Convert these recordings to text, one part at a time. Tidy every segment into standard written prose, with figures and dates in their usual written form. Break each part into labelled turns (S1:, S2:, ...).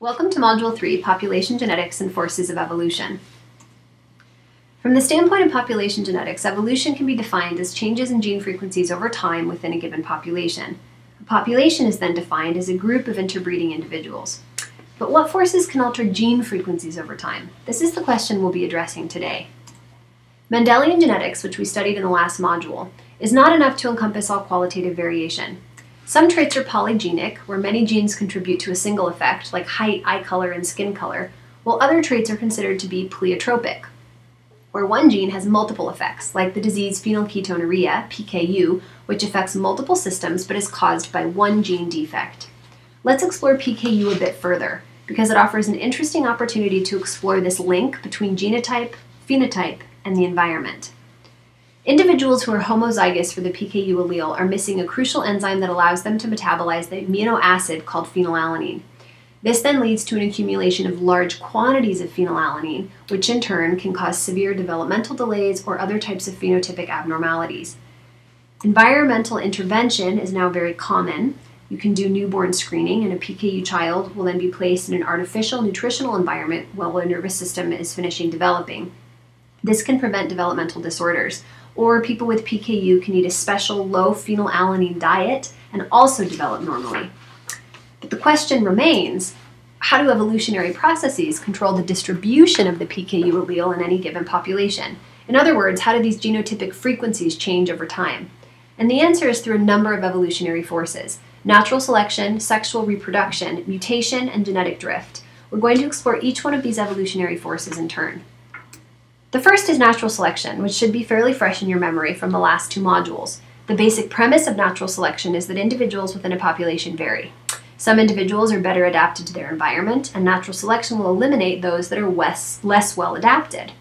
S1: Welcome to Module 3, Population Genetics and Forces of Evolution. From the standpoint of population genetics, evolution can be defined as changes in gene frequencies over time within a given population. A population is then defined as a group of interbreeding individuals. But what forces can alter gene frequencies over time? This is the question we'll be addressing today. Mendelian genetics, which we studied in the last module, is not enough to encompass all qualitative variation. Some traits are polygenic, where many genes contribute to a single effect, like height, eye color, and skin color, while other traits are considered to be pleiotropic, where one gene has multiple effects, like the disease phenylketonuria, PKU, which affects multiple systems but is caused by one gene defect. Let's explore PKU a bit further, because it offers an interesting opportunity to explore this link between genotype, phenotype, and the environment. Individuals who are homozygous for the PKU allele are missing a crucial enzyme that allows them to metabolize the amino acid called phenylalanine. This then leads to an accumulation of large quantities of phenylalanine, which in turn can cause severe developmental delays or other types of phenotypic abnormalities. Environmental intervention is now very common. You can do newborn screening, and a PKU child will then be placed in an artificial nutritional environment while their nervous system is finishing developing. This can prevent developmental disorders. Or people with PKU can eat a special low phenylalanine diet and also develop normally. But the question remains, how do evolutionary processes control the distribution of the PKU allele in any given population? In other words, how do these genotypic frequencies change over time? And the answer is through a number of evolutionary forces: natural selection, sexual reproduction, mutation, and genetic drift. We're going to explore each one of these evolutionary forces in turn. The first is natural selection, which should be fairly fresh in your memory from the last two modules. The basic premise of natural selection is that individuals within a population vary. Some individuals are better adapted to their environment, and natural selection will eliminate those that are less well adapted.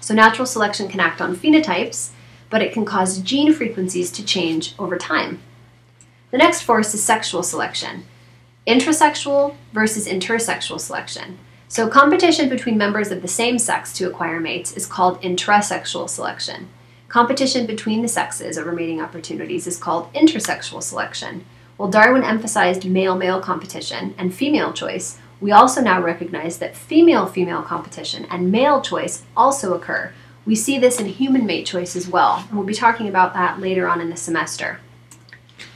S1: So natural selection can act on phenotypes, but it can cause gene frequencies to change over time. The next force is sexual selection, intrasexual versus intersexual selection. So competition between members of the same sex to acquire mates is called intrasexual selection. Competition between the sexes over mating opportunities is called intersexual selection. While Darwin emphasized male-male competition and female choice, we also now recognize that female-female competition and male choice also occur. We see this in human mate choice as well, and we'll be talking about that later on in the semester.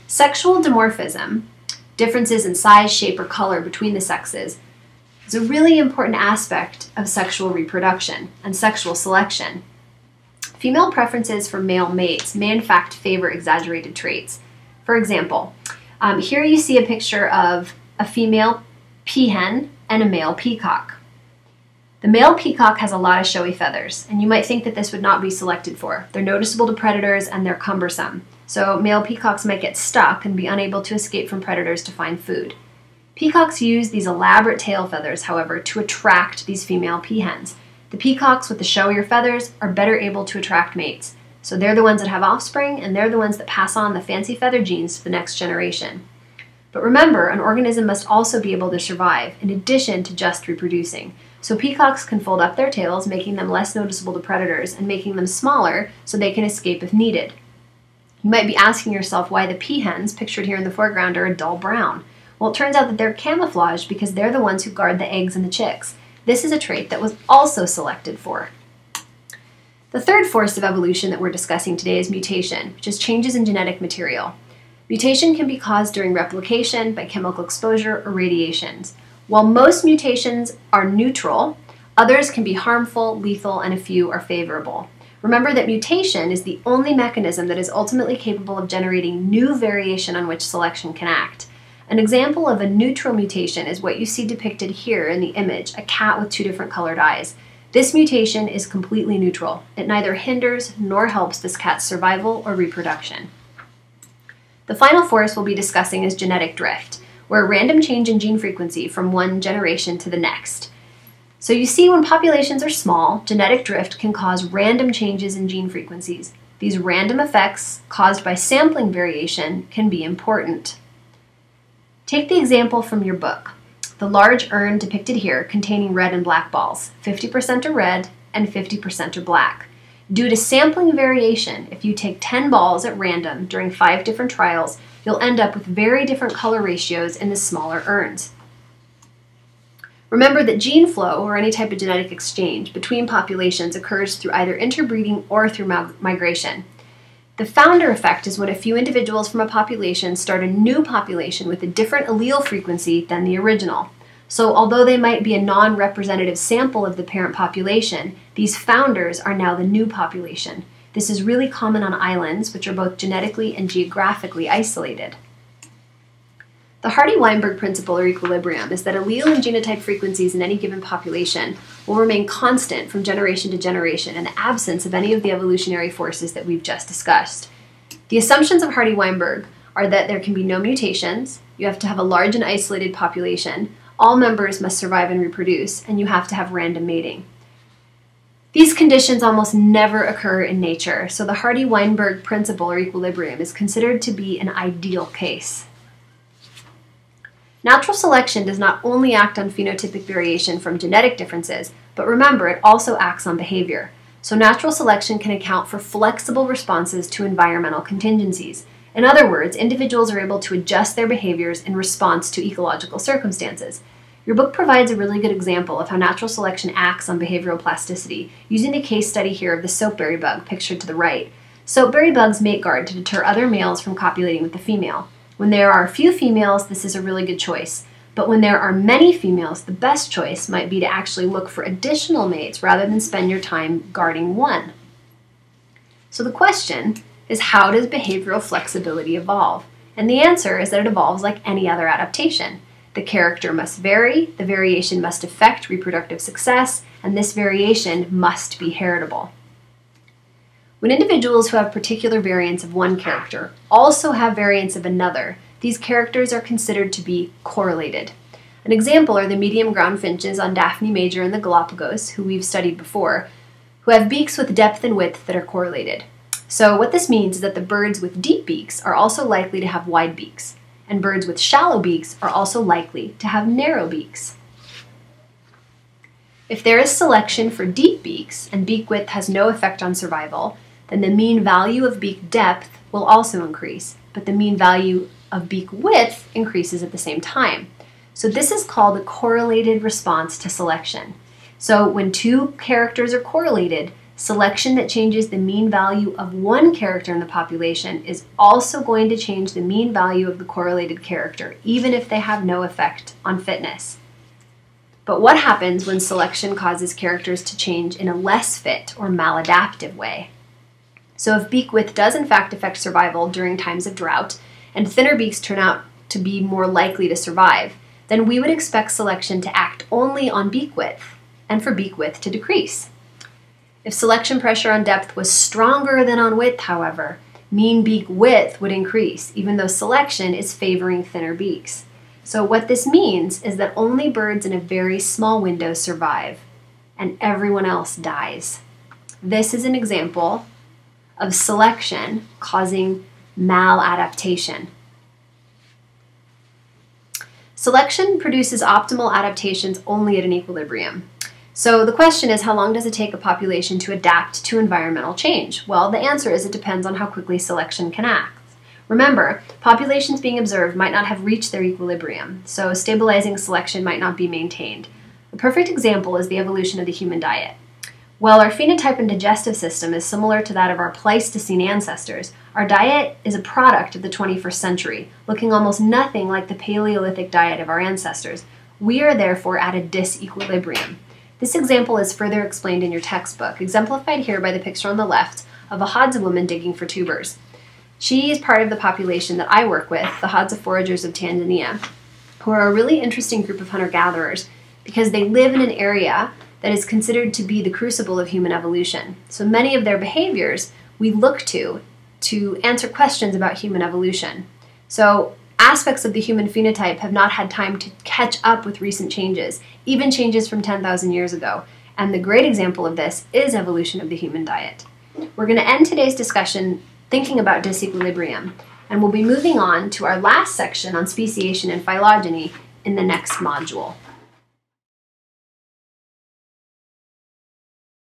S1: Sexual dimorphism, differences in size, shape, or color between the sexes, is a really important aspect of sexual reproduction and sexual selection. Female preferences for male mates may in fact favor exaggerated traits. For example, here you see a picture of a female peahen and a male peacock. The male peacock has a lot of showy feathers, and you might think that this would not be selected for. They're noticeable to predators and they're cumbersome. So male peacocks might get stuck and be unable to escape from predators to find food. Peacocks use these elaborate tail feathers, however, to attract these female peahens. The peacocks with the showier feathers are better able to attract mates. So they're the ones that have offspring, and they're the ones that pass on the fancy feather genes to the next generation. But remember, an organism must also be able to survive, in addition to just reproducing. So peacocks can fold up their tails, making them less noticeable to predators, and making them smaller so they can escape if needed. You might be asking yourself why the peahens, pictured here in the foreground, are a dull brown. Well, it turns out that they're camouflaged because they're the ones who guard the eggs and the chicks. This is a trait that was also selected for. The third force of evolution that we're discussing today is mutation, which is changes in genetic material. Mutation can be caused during replication, by chemical exposure, or radiations. While most mutations are neutral, others can be harmful, lethal, and a few are favorable. Remember that mutation is the only mechanism that is ultimately capable of generating new variation on which selection can act. An example of a neutral mutation is what you see depicted here in the image, a cat with two different colored eyes. This mutation is completely neutral. It neither hinders nor helps this cat's survival or reproduction. The final force we'll be discussing is genetic drift, where a random change in gene frequency from one generation to the next. So you see, when populations are small, genetic drift can cause random changes in gene frequencies. These random effects caused by sampling variation can be important. Take the example from your book, the large urn depicted here containing red and black balls. 50% are red and 50% are black. Due to sampling variation, if you take 10 balls at random during 5 different trials, you'll end up with very different color ratios in the smaller urns. Remember that gene flow, or any type of genetic exchange between populations, occurs through either interbreeding or through migration. The founder effect is when a few individuals from a population start a new population with a different allele frequency than the original. So although they might be a non-representative sample of the parent population, these founders are now the new population. This is really common on islands, which are both genetically and geographically isolated. The Hardy-Weinberg principle, or equilibrium, is that allele and genotype frequencies in any given population will remain constant from generation to generation in the absence of any of the evolutionary forces that we've just discussed. The assumptions of Hardy-Weinberg are that there can be no mutations, you have to have a large and isolated population, all members must survive and reproduce, and you have to have random mating. These conditions almost never occur in nature, so the Hardy-Weinberg principle, or equilibrium, is considered to be an ideal case. Natural selection does not only act on phenotypic variation from genetic differences, but remember, it also acts on behavior. So natural selection can account for flexible responses to environmental contingencies. In other words, individuals are able to adjust their behaviors in response to ecological circumstances. Your book provides a really good example of how natural selection acts on behavioral plasticity, using a case study here of the soapberry bug pictured to the right. Soapberry bugs mate guard to deter other males from copulating with the female. When there are a few females, this is a really good choice. But when there are many females, the best choice might be to actually look for additional mates rather than spend your time guarding one. So the question is, how does behavioral flexibility evolve? And the answer is that it evolves like any other adaptation. The character must vary, the variation must affect reproductive success, and this variation must be heritable. When individuals who have particular variants of one character also have variants of another, these characters are considered to be correlated. An example are the medium ground finches on Daphne major in the Galapagos, who we've studied before, who have beaks with depth and width that are correlated. So what this means is that the birds with deep beaks are also likely to have wide beaks, and birds with shallow beaks are also likely to have narrow beaks. If there is selection for deep beaks and beak width has no effect on survival, then the mean value of beak depth will also increase, but the mean value of beak width increases at the same time. So this is called a correlated response to selection. So when two characters are correlated, selection that changes the mean value of one character in the population is also going to change the mean value of the correlated character, even if they have no effect on fitness. But what happens when selection causes characters to change in a less fit or maladaptive way? So if beak width does in fact affect survival during times of drought, and thinner beaks turn out to be more likely to survive, then we would expect selection to act only on beak width, and for beak width to decrease. If selection pressure on depth was stronger than on width, however, mean beak width would increase, even though selection is favoring thinner beaks. So what this means is that only birds in a very small window survive, and everyone else dies. This is an example of selection causing maladaptation. Selection produces optimal adaptations only at an equilibrium. So the question is, how long does it take a population to adapt to environmental change? Well, the answer is it depends on how quickly selection can act. Remember, populations being observed might not have reached their equilibrium, so stabilizing selection might not be maintained. A perfect example is the evolution of the human diet. While our phenotype and digestive system is similar to that of our Pleistocene ancestors, our diet is a product of the 21st century, looking almost nothing like the Paleolithic diet of our ancestors. We are therefore at a disequilibrium. This example is further explained in your textbook, exemplified here by the picture on the left of a Hadza woman digging for tubers. She is part of the population that I work with, the Hadza foragers of Tanzania, who are a really interesting group of hunter-gatherers because they live in an area that is considered to be the crucible of human evolution. So many of their behaviors we look to answer questions about human evolution. So aspects of the human phenotype have not had time to catch up with recent changes, even changes from 10,000 years ago. And the great example of this is evolution of the human diet. We're going to end today's discussion thinking about disequilibrium, and we'll be moving on to our last section on speciation and phylogeny in the next module.